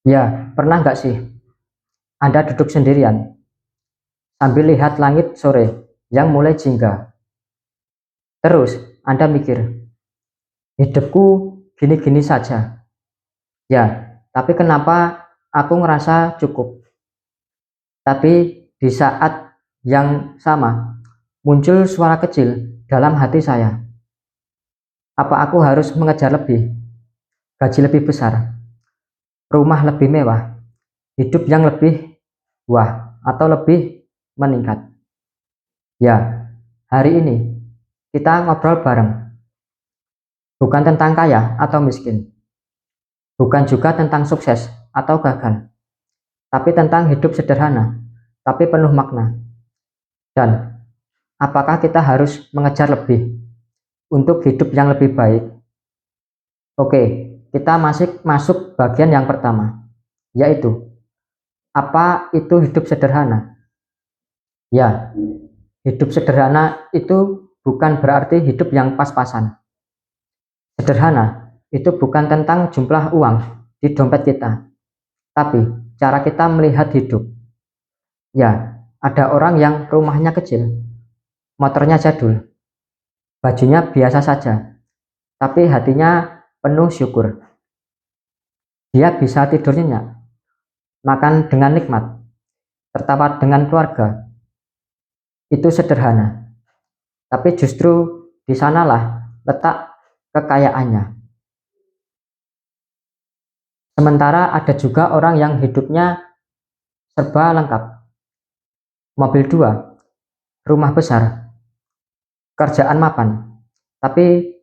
Ya, pernah nggak sih Anda duduk sendirian sambil lihat langit sore yang mulai jingga? Terus Anda mikir, hidupku gini-gini saja. Ya, tapi kenapa aku ngerasa cukup? Tapi di saat yang sama muncul suara kecil dalam hati saya. Apa aku harus mengejar lebih, gaji lebih besar, rumah lebih mewah, hidup yang lebih wah atau lebih meningkat? Ya, hari ini kita ngobrol bareng. Bukan tentang kaya atau miskin, bukan juga tentang sukses atau gagal, tapi tentang hidup sederhana, tapi penuh makna. Dan apakah kita harus mengejar lebih untuk hidup yang lebih baik? Oke, kita masih masuk bagian yang pertama, yaitu apa itu hidup sederhana? Ya, hidup sederhana itu bukan berarti hidup yang pas-pasan. Sederhana itu bukan tentang jumlah uang di dompet kita, tapi cara kita melihat hidup. Ya, ada orang yang rumahnya kecil, motornya jadul, bajunya biasa saja, tapi hatinya penuh syukur. Dia bisa tidur nyenyak, makan dengan nikmat, tertawa dengan keluarga. Itu sederhana, tapi justru di sanalah letak kekayaannya. Sementara ada juga orang yang hidupnya serba lengkap, mobil dua, rumah besar, kerjaan mapan, tapi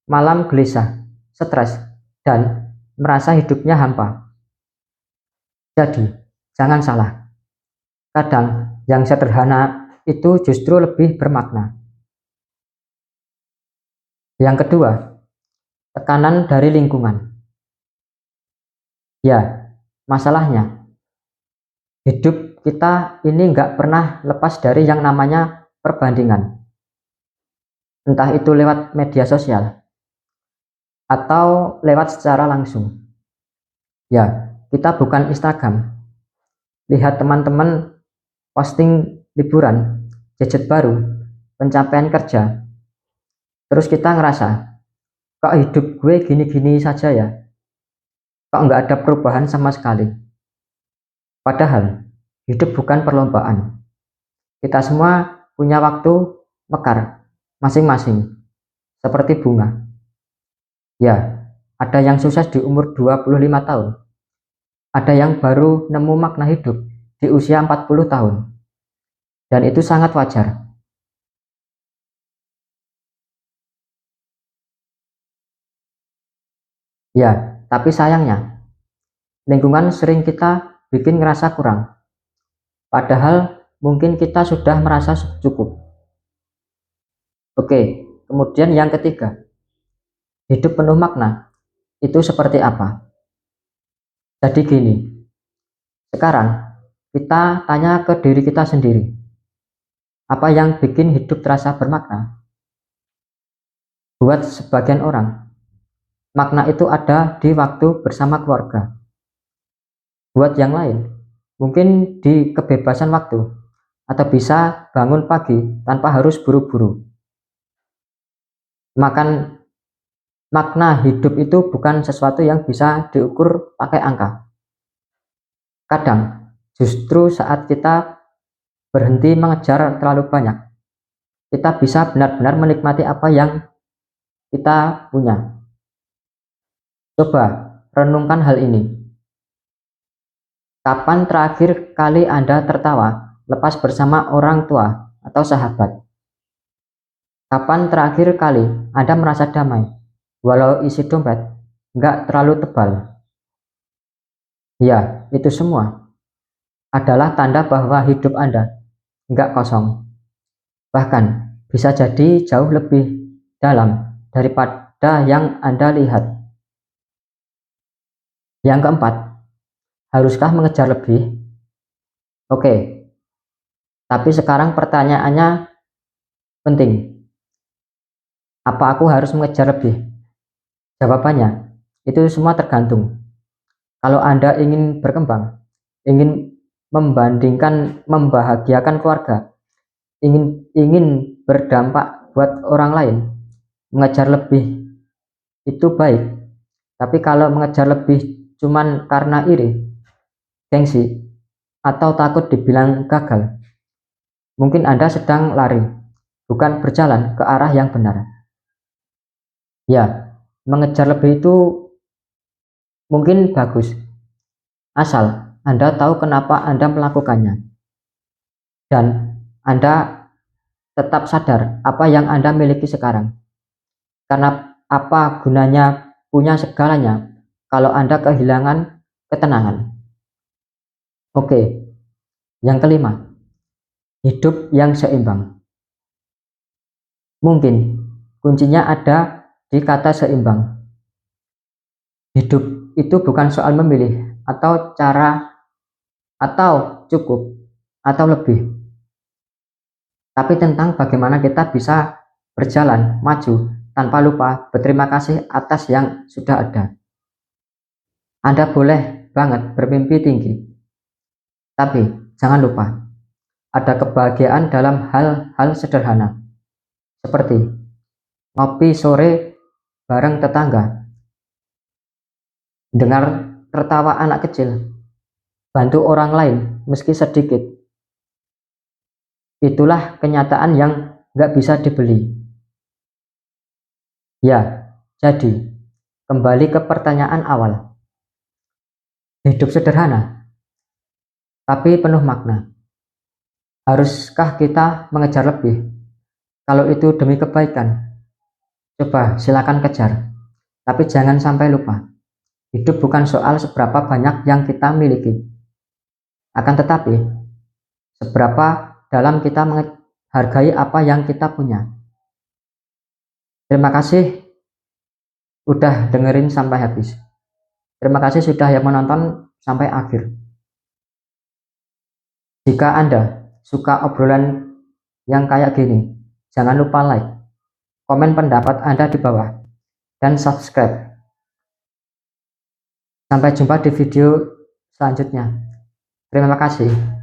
malam gelisah, stres, dan merasa hidupnya hampa. Jadi, jangan salah. Kadang yang sederhana itu justru lebih bermakna. Yang kedua, tekanan dari lingkungan. Ya, masalahnya, hidup kita ini nggak pernah lepas dari yang namanya perbandingan. Entah itu lewat media sosial atau lewat secara langsung. Ya, kita bukan Instagram. Lihat teman-teman posting liburan, gadget baru, pencapaian kerja. Terus kita ngerasa, kok hidup gue gini-gini saja ya? Kok nggak ada perubahan sama sekali? Padahal, hidup bukan perlombaan. Kita semua punya waktu mekar, masing-masing, seperti bunga. Ya, ada yang sukses di umur 25 tahun, ada yang baru nemu makna hidup di usia 40 tahun, dan itu sangat wajar. Ya, tapi sayangnya, lingkungan sering kita bikin ngerasa kurang, padahal mungkin kita sudah merasa cukup. Oke, kemudian yang ketiga, hidup penuh makna, itu seperti apa? Jadi gini, sekarang kita tanya ke diri kita sendiri, apa yang bikin hidup terasa bermakna? Buat sebagian orang, makna itu ada di waktu bersama keluarga. Buat yang lain, mungkin di kebebasan waktu, atau bisa bangun pagi tanpa harus buru-buru. Makan makna hidup itu bukan sesuatu yang bisa diukur pakai angka. Kadang, justru saat kita berhenti mengejar terlalu banyak, kita bisa benar-benar menikmati apa yang kita punya. Coba renungkan hal ini. Kapan terakhir kali Anda tertawa lepas bersama orang tua atau sahabat? Kapan terakhir kali Anda merasa damai, walau isi dompet nggak terlalu tebal? Ya, itu semua adalah tanda bahwa hidup Anda nggak kosong. Bahkan bisa jadi jauh lebih dalam daripada yang Anda lihat. Yang keempat, haruskah mengejar lebih? Oke, tapi sekarang pertanyaannya penting. Apa aku harus mengejar lebih? Jawabannya, itu semua tergantung. Kalau Anda ingin berkembang, ingin membahagiakan keluarga, ingin berdampak buat orang lain, mengejar lebih itu baik. Tapi kalau mengejar lebih cuman karena iri, gengsi, atau takut dibilang gagal, mungkin Anda sedang lari, bukan berjalan ke arah yang benar. Ya, mengejar lebih itu mungkin bagus, asal Anda tahu kenapa Anda melakukannya, dan Anda tetap sadar apa yang Anda miliki sekarang. Karena apa gunanya punya segalanya kalau Anda kehilangan ketenangan? Oke, yang kelima, hidup yang seimbang. Mungkin kuncinya ada di kata seimbang. Hidup itu bukan soal memilih atau cara atau cukup atau lebih, tapi tentang bagaimana kita bisa berjalan maju tanpa lupa berterima kasih atas yang sudah ada. Anda boleh banget bermimpi tinggi, tapi jangan lupa ada kebahagiaan dalam hal-hal sederhana, seperti ngopi sore bareng tetangga, dengar tertawa anak kecil, bantu orang lain meski sedikit. Itulah kenyataan yang nggak bisa dibeli. Ya, jadi kembali ke pertanyaan awal. Hidup sederhana, tapi penuh makna. Haruskah kita mengejar lebih? Kalau itu demi kebaikan, coba silakan kejar. Tapi jangan sampai lupa, hidup bukan soal seberapa banyak yang kita miliki. Akan tetapi, seberapa dalam kita menghargai apa yang kita punya. Terima kasih udah dengerin sampai habis. Terima kasih sudah yang menonton sampai akhir. Jika Anda suka obrolan yang kayak gini, jangan lupa like, komen pendapat Anda di bawah, dan subscribe. Sampai jumpa di video selanjutnya. Terima kasih.